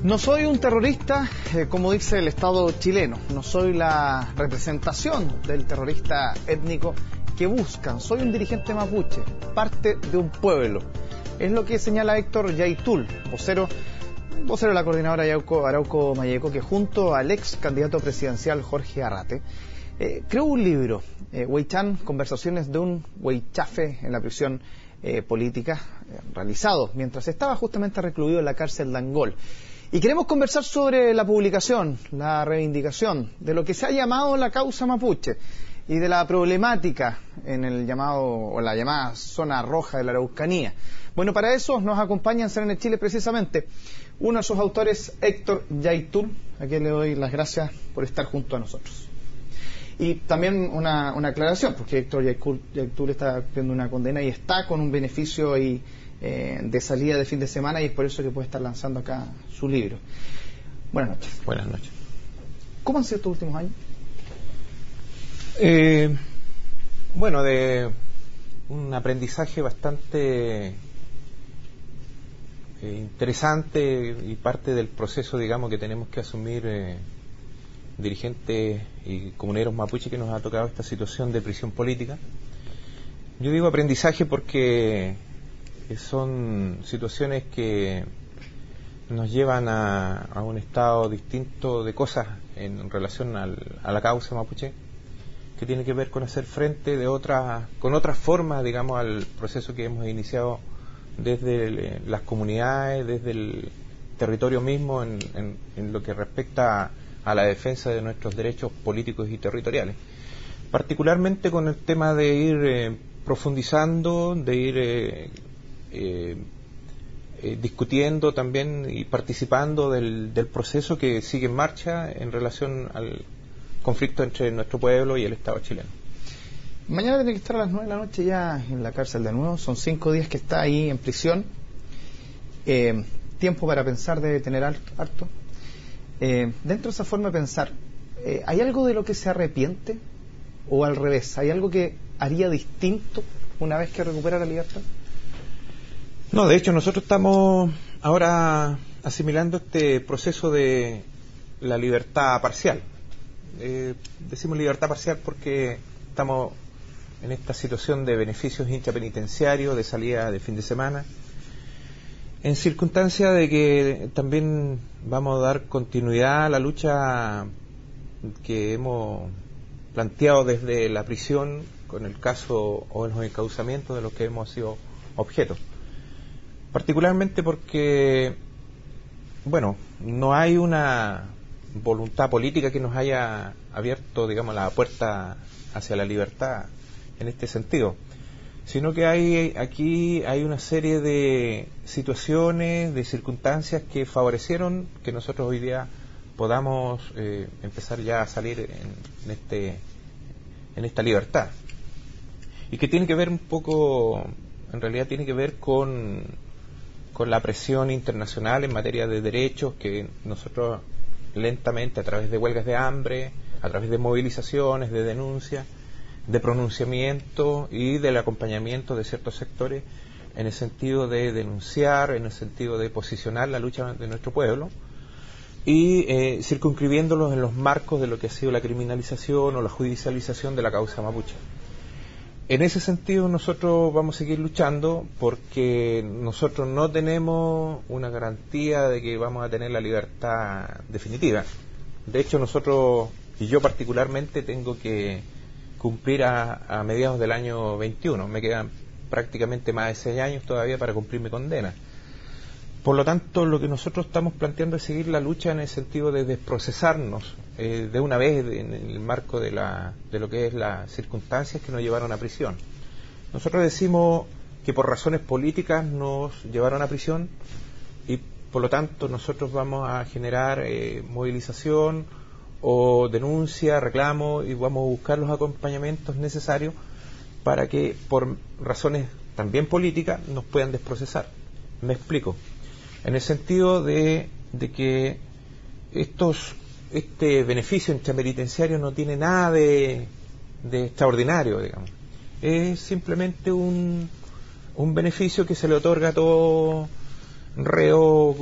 No soy un terrorista, como dice el Estado chileno. No soy la representación del terrorista étnico que buscan. Soy un dirigente mapuche, parte de un pueblo. Es lo que señala Héctor Yaitul, vocero de la coordinadora Arauco Mayeco, que junto al ex candidato presidencial Jorge Arrate creó un libro, Huaychán, conversaciones de un huaychafe en la prisión política, realizado mientras estaba justamente recluido en la cárcel de Angol. Y queremos conversar sobre la publicación, la reivindicación de lo que se ha llamado la causa mapuche y de la problemática en el llamado o la llamada zona roja de la Araucanía. Bueno, para eso nos acompaña en CNN Chile precisamente uno de sus autores, Héctor Yaitul, a quien le doy las gracias por estar junto a nosotros. Y también una aclaración, porque Héctor Yaitul está cumpliendo una condena y está con un beneficio y de salida de fin de semana, y es por eso que puede estar lanzando acá su libro. Buenas noches. Buenas noches. ¿Cómo han sido estos últimos años? Bueno, de un aprendizaje bastante interesante y parte del proceso, digamos, que tenemos que asumir dirigentes y comuneros mapuche que nos ha tocado esta situación de prisión política. Yo digo aprendizaje porque son situaciones que nos llevan a un estado distinto de cosas en relación a la causa mapuche, que tiene que ver con hacer frente con otras formas, digamos, al proceso que hemos iniciado desde las comunidades, desde el territorio mismo, en lo que respecta a la defensa de nuestros derechos políticos y territoriales. Particularmente con el tema de ir profundizando, de ir discutiendo también y participando del proceso que sigue en marcha en relación al conflicto entre nuestro pueblo y el Estado chileno. Mañana tiene que estar a las 9 de la noche ya en la cárcel de nuevo. Son 5 días que está ahí en prisión. Tiempo para pensar debe tener harto. Dentro de esa forma de pensar, ¿hay algo de lo que se arrepiente? ¿O al revés? ¿Hay algo que haría distinto una vez que recupera la libertad? No, de hecho nosotros estamos ahora asimilando este proceso de la libertad parcial. Decimos libertad parcial porque estamos en esta situación de beneficios intrapenitenciarios, de salida de fin de semana, en circunstancia de que también vamos a dar continuidad a la lucha que hemos planteado desde la prisión con el caso o los encauzamientos de los que hemos sido objeto. Particularmente porque, bueno, no hay una voluntad política que nos haya abierto, digamos, la puerta hacia la libertad en este sentido, sino que aquí hay una serie de situaciones, de circunstancias que favorecieron que nosotros hoy día podamos empezar ya a salir en esta libertad, y que tiene que ver un poco, en realidad tiene que ver con la presión internacional en materia de derechos que nosotros lentamente, a través de huelgas de hambre, a través de movilizaciones, de denuncias, de pronunciamiento y del acompañamiento de ciertos sectores en el sentido de denunciar, en el sentido de posicionar la lucha de nuestro pueblo y circunscribiéndolos en los marcos de lo que ha sido la criminalización o la judicialización de la causa mapuche. En ese sentido nosotros vamos a seguir luchando porque nosotros no tenemos una garantía de que vamos a tener la libertad definitiva. De hecho nosotros, y yo particularmente, tengo que cumplir a mediados del año 21. Me quedan prácticamente más de 6 años todavía para cumplir mi condena. Por lo tanto, lo que nosotros estamos planteando es seguir la lucha en el sentido de desprocesarnos de una vez en el marco de lo que es las circunstancias que nos llevaron a prisión. Nosotros decimos que por razones políticas nos llevaron a prisión y por lo tanto nosotros vamos a generar movilización o denuncia, reclamo, y vamos a buscar los acompañamientos necesarios para que por razones también políticas nos puedan desprocesar. Me explico. En el sentido de que este beneficio intrapenitenciario no tiene nada de extraordinario, digamos. Es simplemente un beneficio que se le otorga a todo reo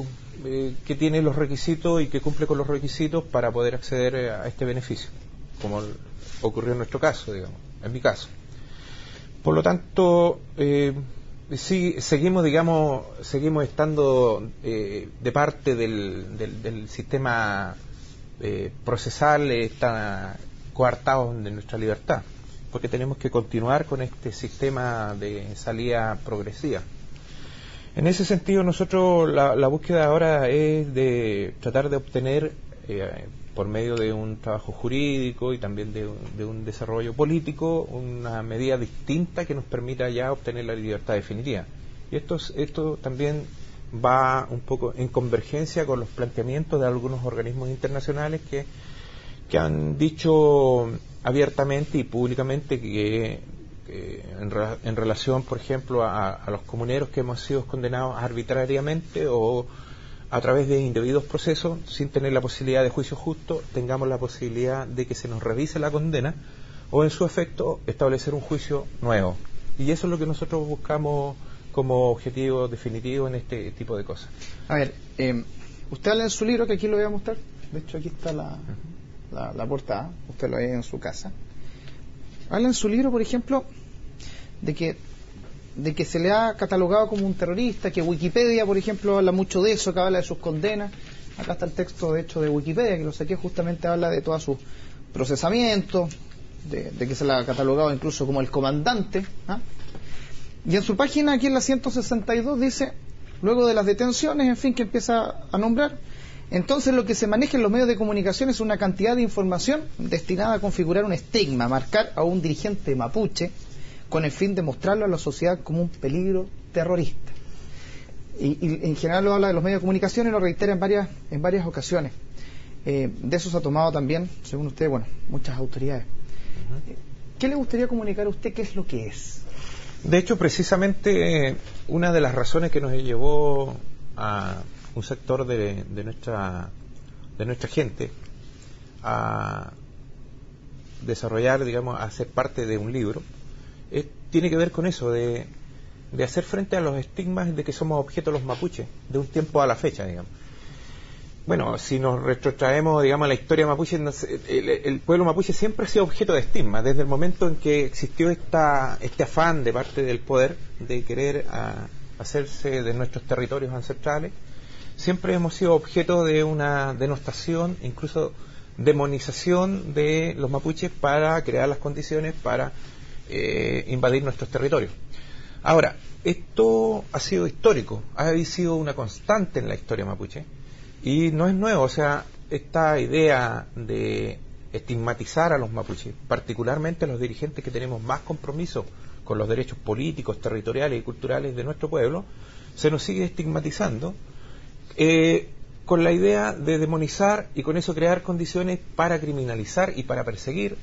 que tiene los requisitos y que cumple con los requisitos para poder acceder a este beneficio, como ocurrió en nuestro caso, digamos, en mi caso. Por lo tanto, sí, seguimos estando de parte del sistema procesal, está coartados de nuestra libertad, porque tenemos que continuar con este sistema de salida progresiva. En ese sentido, nosotros la búsqueda ahora es de tratar de obtener, por medio de un trabajo jurídico y también de un desarrollo político, una medida distinta que nos permita ya obtener la libertad definitiva. Y esto también va un poco en convergencia con los planteamientos de algunos organismos internacionales que han dicho abiertamente y públicamente que en relación, por ejemplo, a los comuneros que hemos sido condenados arbitrariamente o a través de indebidos procesos, sin tener la posibilidad de juicio justo, tengamos la posibilidad de que se nos revise la condena o, en su efecto, establecer un juicio nuevo. Y eso es lo que nosotros buscamos como objetivo definitivo en este tipo de cosas. A ver, usted habla en su libro, que aquí lo voy a mostrar. De hecho, aquí está la portada. Usted lo ve en su casa. Habla en su libro, por ejemplo, de que se le ha catalogado como un terrorista, que Wikipedia, por ejemplo, habla mucho de eso, que habla de sus condenas. Acá está el texto, de hecho, de Wikipedia, que lo saqué, justamente habla de todos sus procesamientos, de que se le ha catalogado incluso como el comandante. Y en su página, aquí en la 162, dice, luego de las detenciones, en fin, que empieza a nombrar, entonces lo que se maneja en los medios de comunicación es una cantidad de información destinada a configurar un estigma, a marcar a un dirigente mapuche, con el fin de mostrarlo a la sociedad como un peligro terrorista. Y en general lo habla de los medios de comunicación y lo reitera en varias ocasiones. De eso se ha tomado también, según usted, muchas autoridades. ¿Qué le gustaría comunicar a usted? ¿Qué es lo que es? De hecho, precisamente una de las razones que nos llevó a un sector de nuestra gente a desarrollar, digamos, a ser parte de un libro, tiene que ver con eso, de hacer frente a los estigmas de que somos objeto los mapuches, de un tiempo a la fecha, digamos. Bueno, si nos retrotraemos, digamos, a la historia mapuche, el pueblo mapuche siempre ha sido objeto de estigma, desde el momento en que existió este afán de parte del poder de querer hacerse de nuestros territorios ancestrales. Siempre hemos sido objeto de una denostación, incluso demonización de los mapuches para crear las condiciones para invadir nuestros territorios. Ahora, esto ha sido histórico, ha sido una constante en la historia mapuche y no es nuevo. O sea, esta idea de estigmatizar a los mapuches, particularmente a los dirigentes que tenemos más compromiso con los derechos políticos, territoriales y culturales de nuestro pueblo, se nos sigue estigmatizando con la idea de demonizar y con eso crear condiciones para criminalizar y para perseguir.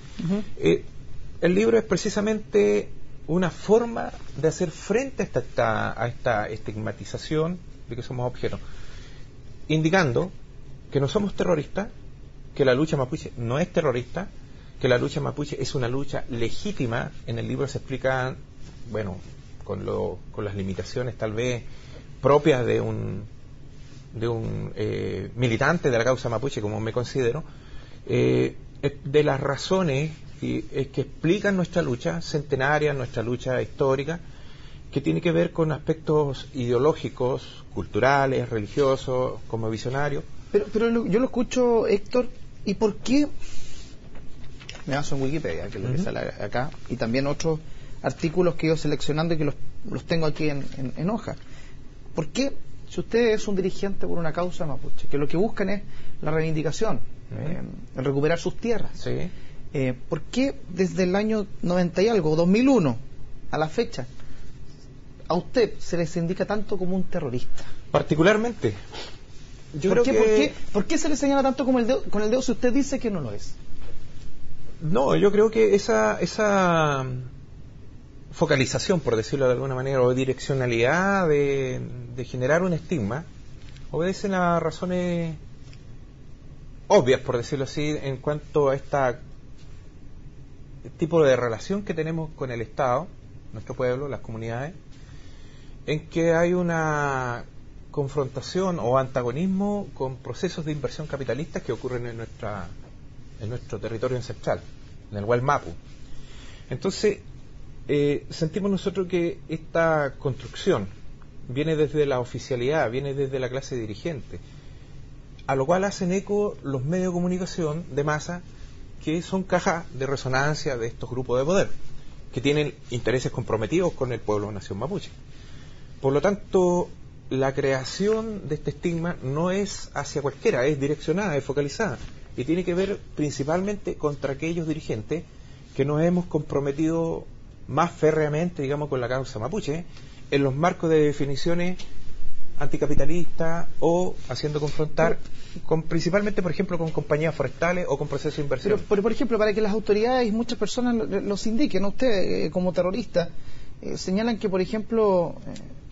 El libro es precisamente una forma de hacer frente a esta estigmatización de que somos objetos, indicando que no somos terroristas, que la lucha mapuche no es terrorista, que la lucha mapuche es una lucha legítima. En el libro se explica, con las limitaciones tal vez propias de un militante de la causa mapuche, como me considero, de las razones que explican nuestra lucha centenaria, nuestra lucha histórica, que tiene que ver con aspectos ideológicos, culturales, religiosos, como visionarios. Pero yo lo escucho, Héctor, ¿y por qué? Me baso en Wikipedia, que es lo que sale acá, y también otros artículos que he ido seleccionando y que los tengo aquí en hoja. ¿Por qué, si usted es un dirigente por una causa mapuche, que lo que buscan es la reivindicación, el recuperar sus tierras, sí, ¿por qué desde el año 90 y algo, 2001, a la fecha, a usted se les indica tanto como un terrorista? Particularmente, ¿Por qué se le señala tanto con el dedo si usted dice que no lo es? No, yo creo que esa focalización, por decirlo de alguna manera, o direccionalidad de generar un estigma, obedecen a razones obvias, por decirlo así, en cuanto a este tipo de relación que tenemos con el Estado, nuestro pueblo, las comunidades, en que hay una confrontación o antagonismo con procesos de inversión capitalista que ocurren en nuestro territorio ancestral, en el Wallmapu. Entonces, sentimos nosotros que esta construcción viene desde la oficialidad, viene desde la clase dirigente, a lo cual hacen eco los medios de comunicación de masa, que son cajas de resonancia de estos grupos de poder, que tienen intereses comprometidos con el pueblo nación mapuche. Por lo tanto, la creación de este estigma no es hacia cualquiera, es direccionada, es focalizada, y tiene que ver principalmente contra aquellos dirigentes que nos hemos comprometido más férreamente, digamos, con la causa mapuche, en los marcos de definiciones anticapitalistas o haciendo confrontar principalmente, por ejemplo, con compañías forestales o con procesos de inversión. Pero, por ejemplo, para que las autoridades y muchas personas los indiquen, usted como terrorista, señalan que, por ejemplo,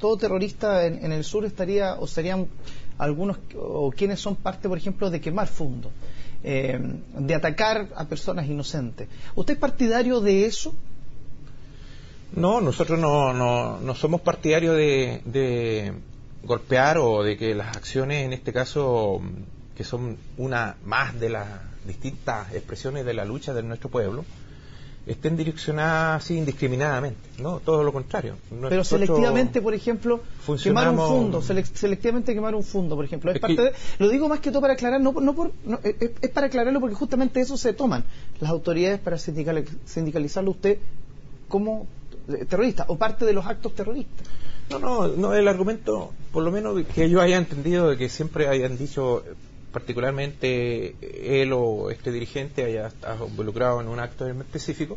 todo terrorista en el sur estaría, o serían algunos, o quienes son parte, por ejemplo, de quemar fondos, de atacar a personas inocentes. ¿Usted es partidario de eso? No, nosotros no somos partidarios de golpear o de que las acciones, en este caso, que son una más de las distintas expresiones de la lucha de nuestro pueblo, estén direccionadas así indiscriminadamente, ¿no? Todo lo contrario. Pero selectivamente, por ejemplo, quemar un fondo, selectivamente quemar un fondo, por ejemplo, lo digo más que todo para aclarar, es para aclararlo porque justamente eso se toman las autoridades para sindicalizarlo usted como terrorista o parte de los actos terroristas. No, el argumento, por lo menos que yo haya entendido, de que siempre hayan dicho, particularmente él o este dirigente haya estado involucrado en un acto específico,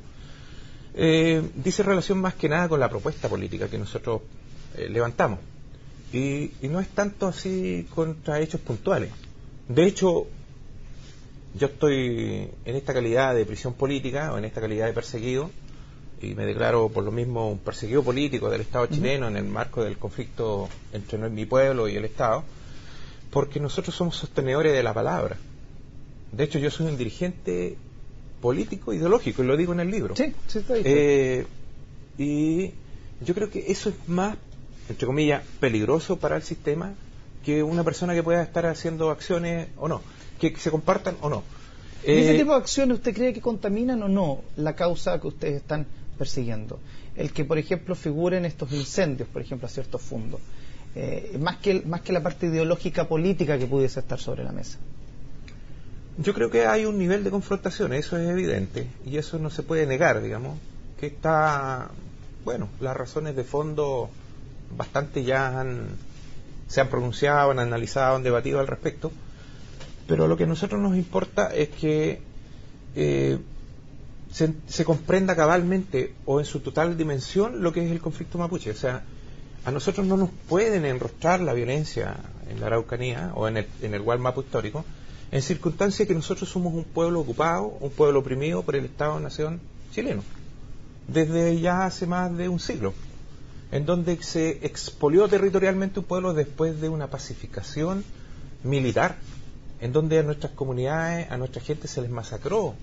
dice relación más que nada con la propuesta política que nosotros levantamos, y no es tanto así contra hechos puntuales. De hecho, yo estoy en esta calidad de prisión política o en esta calidad de perseguido, y me declaro por lo mismo un perseguido político del Estado chileno en el marco del conflicto entre mi pueblo y el Estado, porque nosotros somos sostenedores de la palabra. De hecho, yo soy un dirigente político ideológico, y lo digo en el libro. Sí, está dicho. Y yo creo que eso es más, entre comillas, peligroso para el sistema que una persona que pueda estar haciendo acciones o no, que se compartan o no. ¿Y ese tipo de acciones usted cree que contaminan o no la causa que ustedes están persiguiendo? El que, por ejemplo, figuren estos incendios, por ejemplo, a ciertos fondos, más que la parte ideológica política que pudiese estar sobre la mesa. Yo creo que hay un nivel de confrontación, eso es evidente, y eso no se puede negar, digamos, que está, bueno, las razones de fondo bastante ya se han pronunciado, han analizado, han debatido al respecto, pero lo que a nosotros nos importa es que se comprenda cabalmente o en su total dimensión lo que es el conflicto mapuche. O sea, a nosotros no nos pueden enrostrar la violencia en la Araucanía o en el Wallmapu histórico en circunstancias que nosotros somos un pueblo ocupado, un pueblo oprimido por el Estado-Nación chileno desde ya hace más de un siglo, en donde se expolió territorialmente un pueblo después de una pacificación militar, en donde a nuestras comunidades, a nuestra gente se les masacró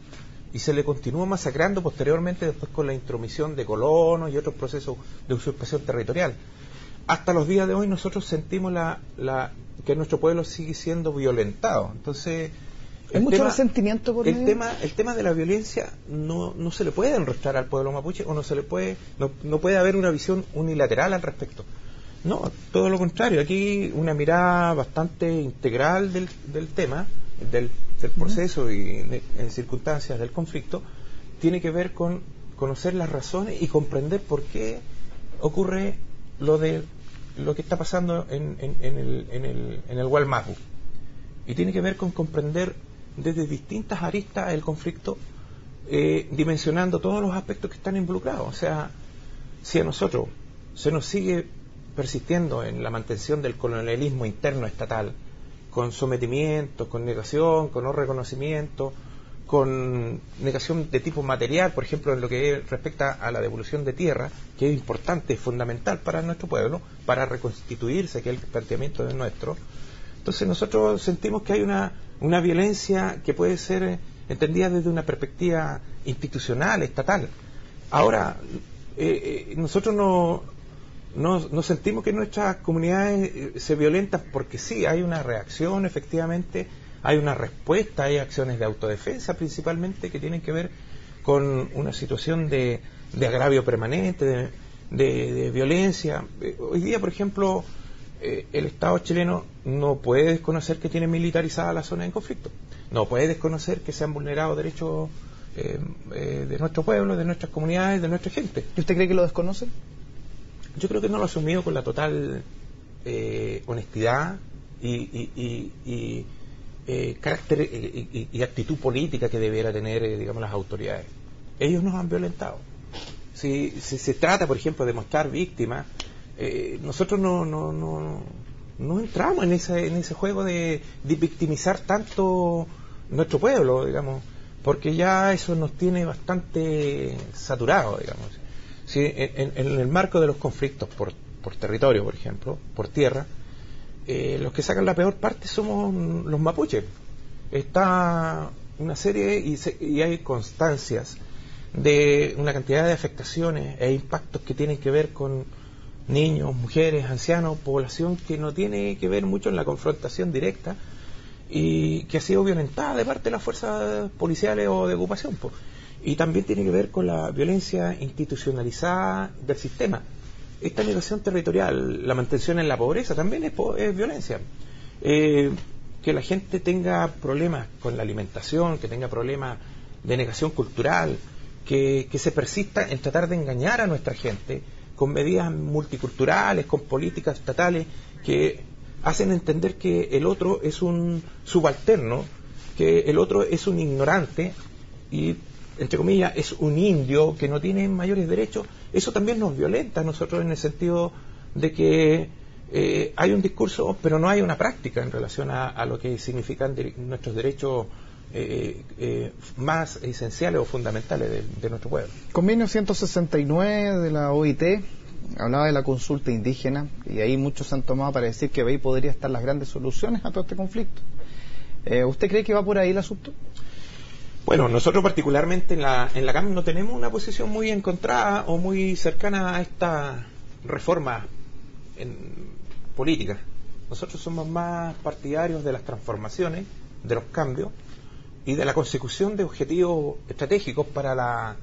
y se le continuó masacrando posteriormente después con la intromisión de colonos y otros procesos de usurpación territorial. Hasta los días de hoy nosotros sentimos que nuestro pueblo sigue siendo violentado. Entonces, hay mucho resentimiento por el tema de la violencia no se le puede enrostrar al pueblo mapuche, o no puede haber una visión unilateral al respecto. No, todo lo contrario. Aquí una mirada bastante integral del tema, del proceso y en circunstancias del conflicto, tiene que ver con conocer las razones y comprender por qué ocurre lo que está pasando en el Wallmapu. Y tiene que ver con comprender desde distintas aristas el conflicto, dimensionando todos los aspectos que están involucrados. O sea, si a nosotros se nos sigue persistiendo en la mantención del colonialismo interno estatal, con sometimiento, con negación, con no reconocimiento, con negación de tipo material, por ejemplo, en lo que respecta a la devolución de tierra, que es importante, es fundamental para nuestro pueblo, para reconstituirse, que es el planteamiento de nuestro. Entonces nosotros sentimos que hay una violencia que puede ser entendida desde una perspectiva institucional, estatal. Ahora, nosotros no sentimos que nuestras comunidades se violentan, porque sí, hay una reacción, efectivamente, hay una respuesta, hay acciones de autodefensa principalmente que tienen que ver con una situación de agravio permanente, de violencia. Hoy día, por ejemplo, el Estado chileno no puede desconocer que tiene militarizada la zona en conflicto, no puede desconocer que se han vulnerado derechos de nuestro pueblo, de nuestras comunidades, de nuestra gente. ¿Y usted cree que lo desconocen? Yo creo que no lo ha asumido con la total honestidad y carácter y actitud política que debiera tener, digamos, las autoridades. Ellos nos han violentado. Si se trata, por ejemplo, de mostrar víctimas, nosotros no entramos en ese juego de victimizar tanto nuestro pueblo, digamos, porque ya eso nos tiene bastante saturados, digamos. Si en el marco de los conflictos por territorio, por ejemplo, por tierra, los que sacan la peor parte somos los mapuches. Está una serie y hay constancias de una cantidad de afectaciones e impactos que tienen que ver con niños, mujeres, ancianos, población que no tiene que ver mucho en la confrontación directa y que ha sido violentada de parte de las fuerzas policiales o de ocupación, pues. Y también tiene que ver con la violencia institucionalizada del sistema. Esta migración territorial, la mantención en la pobreza también es violencia. Que la gente tenga problemas con la alimentación, que tenga problemas de negación cultural, que se persista en tratar de engañar a nuestra gente con medidas multiculturales, con políticas estatales que hacen entender que el otro es un subalterno, que el otro es un ignorante y, entre comillas, es un indio que no tiene mayores derechos. Eso también nos violenta a nosotros en el sentido de que hay un discurso, pero no hay una práctica en relación a lo que significan nuestros derechos más esenciales o fundamentales de nuestro pueblo. Convenio 169 de la OIT hablaba de la consulta indígena y ahí muchos se han tomado para decir que ahí podría estar las grandes soluciones a todo este conflicto. ¿Usted cree que va por ahí el asunto? Bueno, nosotros particularmente en la CAM no tenemos una posición muy encontrada o muy cercana a esta reforma política. Nosotros somos más partidarios de las transformaciones, de los cambios y de la consecución de objetivos estratégicos para la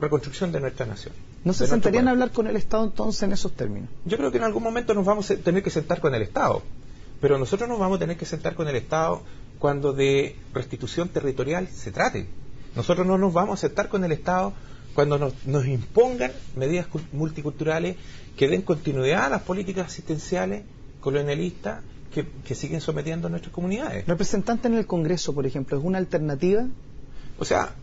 reconstrucción de nuestra nación. ¿No se sentarían a hablar con el Estado entonces en esos términos? Yo creo que en algún momento nos vamos a tener que sentar con el Estado, pero nosotros nos vamos a tener que sentar con el Estado cuando de restitución territorial se trate. Nosotros no nos vamos a sentar con el Estado cuando nos impongan medidas multiculturales que den continuidad a las políticas asistenciales colonialistas que siguen sometiendo a nuestras comunidades. ¿Representante en el Congreso, por ejemplo, es una alternativa? O sea,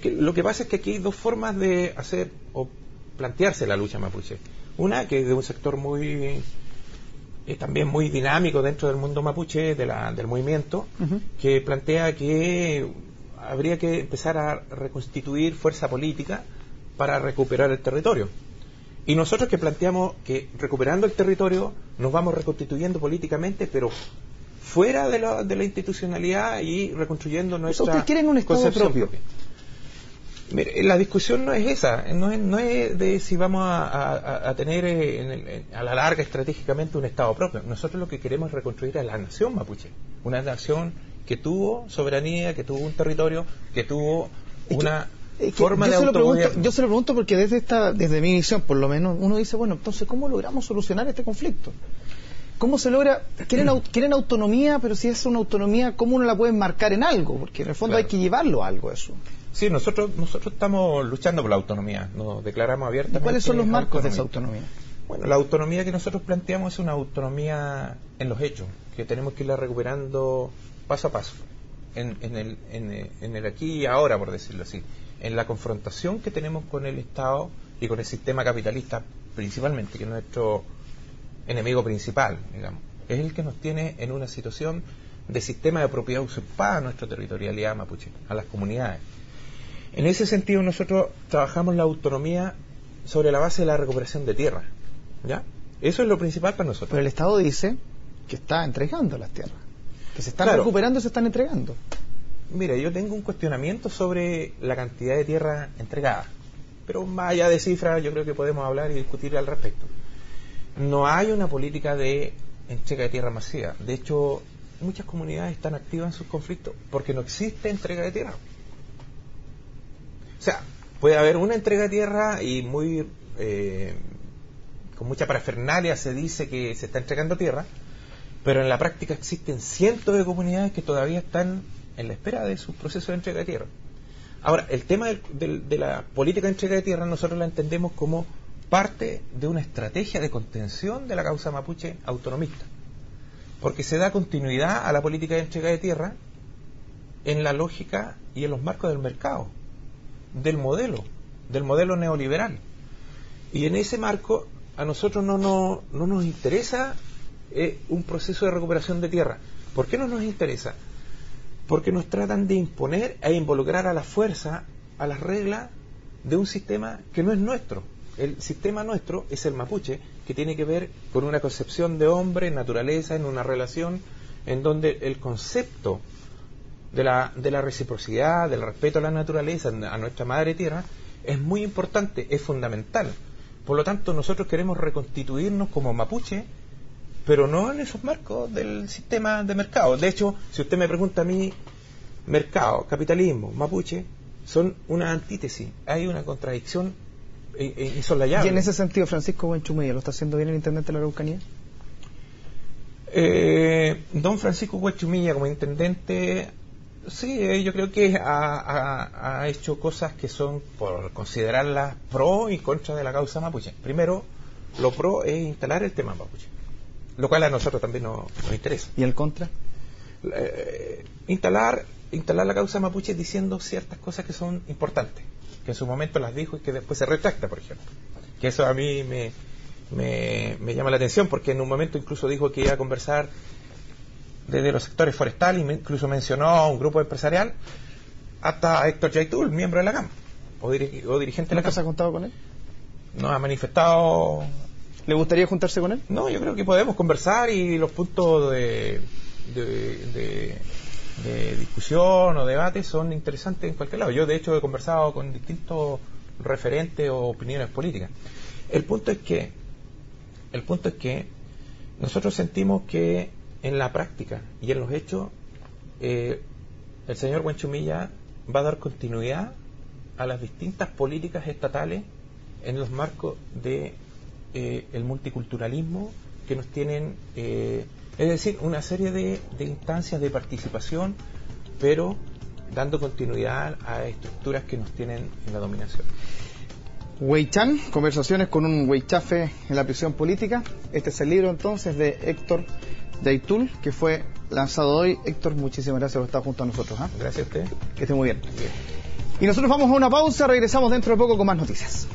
lo que pasa es que aquí hay dos formas de hacer o plantearse la lucha mapuche. Una que es de un sector también muy dinámico dentro del mundo mapuche, del movimiento, que plantea que habría que empezar a reconstituir fuerza política para recuperar el territorio. Y nosotros que planteamos que recuperando el territorio nos vamos reconstituyendo políticamente, pero fuera de la institucionalidad y reconstruyendo nuestra ¿Ustedes quieren un Estado propio? Mire, la discusión no es esa, no es de si vamos a tener a la larga estratégicamente un Estado propio. Nosotros lo que queremos es reconstruir a la nación mapuche, una nación que tuvo soberanía, que tuvo un territorio, que tuvo una forma de autogobierno. Yo se lo pregunto porque desde mi visión, por lo menos, uno dice, bueno, entonces, ¿cómo logramos solucionar este conflicto? ¿Cómo se logra? Quieren autonomía, pero si es una autonomía, ¿cómo uno la puede marcar en algo? Porque en el fondo hay que llevarlo a algo eso. Sí, nosotros estamos luchando por la autonomía, nos declaramos abiertamente. ¿Cuáles son los marcos de esa autonomía? Bueno, la autonomía que nosotros planteamos es una autonomía en los hechos, que tenemos que irla recuperando paso a paso, en el aquí y ahora, por decirlo así, en la confrontación que tenemos con el Estado y con el sistema capitalista principalmente, que es nuestro enemigo principal, digamos. Es el que nos tiene en una situación de sistema de propiedad usurpada a nuestra territorialidad mapuche, a las comunidades. En ese sentido nosotros trabajamos la autonomía sobre la base de la recuperación de tierra, ¿ya? Eso es lo principal para nosotros. Pero el Estado dice que está entregando las tierras, que se están recuperando y se están entregando. Mira, yo tengo un cuestionamiento sobre la cantidad de tierra entregada. pero más allá de cifras yo creo que podemos hablar y discutir al respecto. No hay una política de entrega de tierra masiva. De hecho, muchas comunidades están activas en sus conflictos porque no existe entrega de tierra. O sea, puede haber una entrega de tierra y con mucha parafernalia se dice que se está entregando tierra, pero en la práctica existen cientos de comunidades que todavía están en la espera de su proceso de entrega de tierra. Ahora, el tema de la política de entrega de tierra nosotros la entendemos como parte de una estrategia de contención de la causa mapuche autonomista, porque se da continuidad a la política de entrega de tierra en la lógica y en los marcos del mercado, del modelo neoliberal. Y en ese marco a nosotros no nos interesa un proceso de recuperación de tierra. ¿Por qué no nos interesa? Porque nos tratan de imponer e involucrar a la fuerza a las reglas de un sistema que no es nuestro. El sistema nuestro es el mapuche, que tiene que ver con una concepción de hombre, naturaleza, en una relación en donde el concepto de la reciprocidad, del respeto a la naturaleza, a nuestra madre tierra, es muy importante, es fundamental. Por lo tanto, nosotros queremos reconstituirnos como mapuche, pero no en esos marcos del sistema de mercado. De hecho, si usted me pregunta a mí, mercado, capitalismo, mapuche, son una antítesis, hay una contradicción insolayable. Y en ese sentido, Francisco Huenchumilla, ¿lo está haciendo bien el intendente de la Araucanía? Don Francisco Huenchumilla, como intendente, sí, yo creo que ha hecho cosas que son, por considerarlas pro y contra de la causa mapuche. Primero, lo pro es instalar el tema mapuche, lo cual a nosotros también nos interesa. ¿Y el contra? Instalar la causa mapuche diciendo ciertas cosas que son importantes, que en su momento las dijo y que después se retracta, por ejemplo. Que eso a mí me llama la atención, porque en un momento incluso dijo que iba a conversar desde los sectores forestales, y incluso mencionó a un grupo empresarial, hasta a Héctor Yaitul, miembro de la CAM, o dirigente de la CAM. ¿Se ha contado con él? No ha manifestado. ¿Le gustaría juntarse con él? No, yo creo que podemos conversar y los puntos de discusión o debate son interesantes en cualquier lado. Yo, de hecho, he conversado con distintos referentes o opiniones políticas. El punto es que nosotros sentimos que en la práctica y en los hechos el señor Huenchumilla va a dar continuidad a las distintas políticas estatales en los marcos de el multiculturalismo que nos tienen, es decir, una serie de instancias de participación, pero dando continuidad a estructuras que nos tienen en la dominación. Huaychán, conversaciones con un huaychafe en la prisión política. Este es el libro entonces de Héctor Yaitul, que fue lanzado hoy. Héctor, muchísimas gracias por estar junto a nosotros. Gracias a usted. Que esté muy bien. Y nosotros vamos a una pausa, regresamos dentro de poco con más noticias.